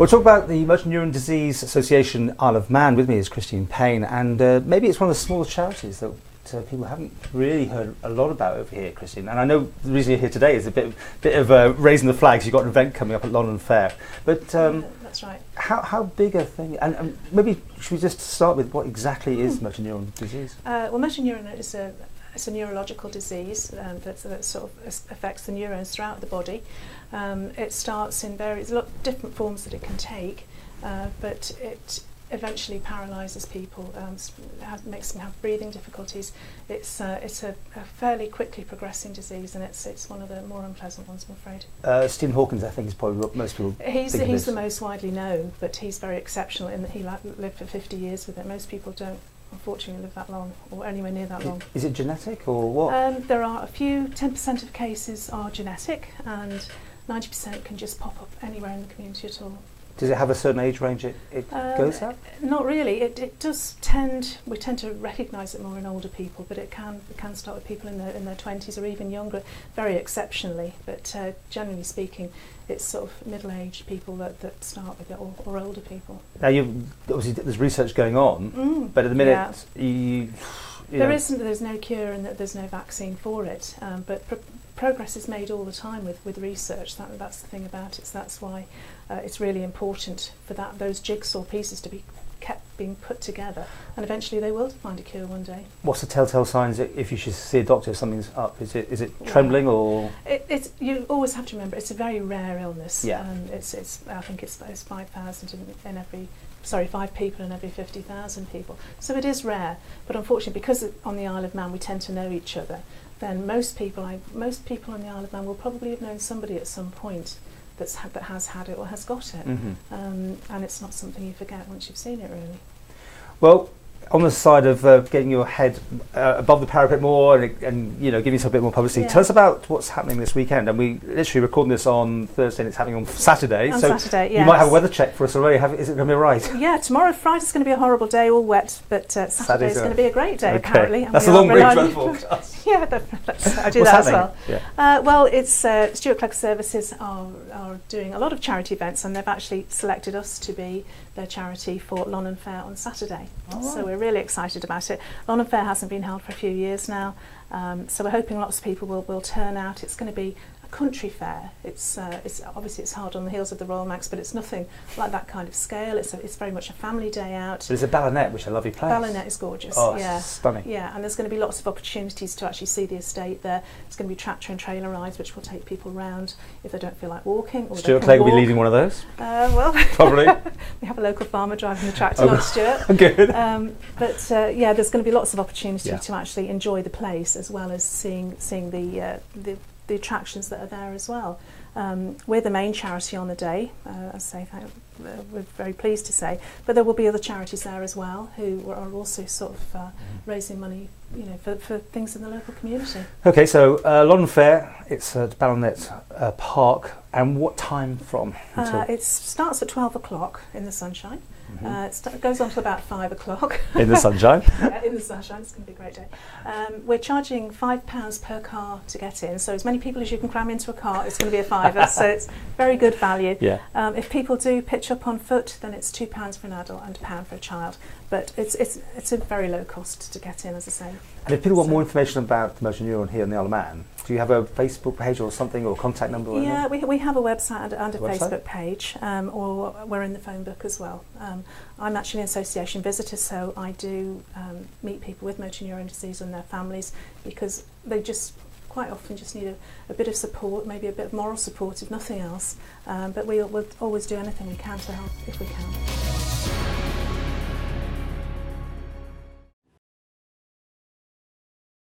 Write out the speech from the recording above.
We'll talk about the Motor Neurone Disease Association Isle of Man. With me is Christine Payne, and maybe it's one of the smaller charities that people haven't really heard a lot about over here, Christine. And I know the reason you're here today is a bit of raising the flags. You've got an event coming up at Lonan Fair. But that's right. How big a thing? And maybe should we just start with what exactly is motor neuron disease? Well, motor neuron is a neurological disease that sort of affects the neurons throughout the body. It starts in different forms that it can take, but it eventually paralyses people, makes them have breathing difficulties. It's a fairly quickly progressing disease, and it's one of the more unpleasant ones, I'm afraid. Stephen Hawkins, I think, is probably what most people He's think the most widely known, but he's very exceptional in that he lived for 50 years with it. Most people don't, unfortunately, live that long, or anywhere near that long. Is it genetic, or what? There are a few, 10% of cases are genetic, and 90% can just pop up anywhere in the community at all. Does it have a certain age range it goes at? Not really. It does we tend to recognise it more in older people, but it can start with people in their 20s or even younger, very exceptionally. But generally speaking, it's sort of middle-aged people that start with it, or older people. Now, obviously there's research going on, but at the minute there's no cure and there's no vaccine for it. But progress is made all the time with research. That's the thing about it. So that's why it's really important for those jigsaw pieces to be kept being put together, and eventually they will find a cure one day. What's the telltale signs if you should see a doctor if something's up? Is it trembling or? You always have to remember it's a very rare illness. Yeah. I think it's 5 people in every 50,000 people. So it is rare, but unfortunately, because on the Isle of Man we tend to know each other, then most people on the Isle of Man will probably have known somebody at some point that has had it or has got it. And it's not something you forget once you've seen it, really. Well, on the side of getting your head above the parapet more and giving yourself a bit more publicity, tell us about what's happening this weekend. And we literally recording this on Thursday, and it's happening on Saturday. Saturday, yes. You might have a weather check for us already. Is it going to be right? Yeah, Friday's going to be a horrible day, all wet, but Saturday's going to be a great day, apparently. That's a long read for the forecast. Yeah, I do that as well. Yeah. Well, it's Stuart Clegg Services are doing a lot of charity events, and they've actually selected us to be their charity for Lonan Fair on Saturday. Oh, right. So we're really excited about it. Lonan Fair hasn't been held for a few years now, so we're hoping lots of people will turn out. It's going to be a country fair. It's obviously it's hard on the heels of the Royal Manx, but it's nothing like that kind of scale. It's very much a family day out. There's a Ballinet, which is a lovely place. Ballinet is gorgeous. Oh, yeah, stunning. Yeah, and there's going to be lots of opportunities to actually see the estate there. There's going to be tractor and trailer rides, which will take people round if they don't feel like walking. Or Stuart Clegg will be leading one of those. Well, probably. We have a local farmer driving the tractor, not Stuart. Good. But there's going to be lots of opportunity to actually enjoy the place, as well as seeing the attractions that are there as well. We're the main charity on the day, as I say, we're very pleased to say, but there will be other charities there as well who are also sort of raising money, for things in the local community. Okay, so Lonan Fair, it's at Ballinet Park, and what time from? It starts at 12 o'clock in the sunshine. It goes on to about 5 o'clock. In the sunshine? Yeah, in the sunshine. It's going to be a great day. We're charging £5 per car to get in, so as many people as you can cram into a car, it's going to be a fiver, so it's very good value. Yeah. If people do pitch up on foot, then it's £2 for an adult and £1 for a child. But it's a very low cost to get in, as I say. And if people want more information about the motor neuron here in the Isle of Man, do you have a Facebook page or something, or contact number? Or yeah, we have a website and a Facebook page, or we're in the phone book as well. I'm actually an association visitor, so I do meet people with motor neuron disease and their families, because they just quite often just need a bit of support, maybe a bit of moral support, if nothing else. But we'll always do anything we can to help if we can.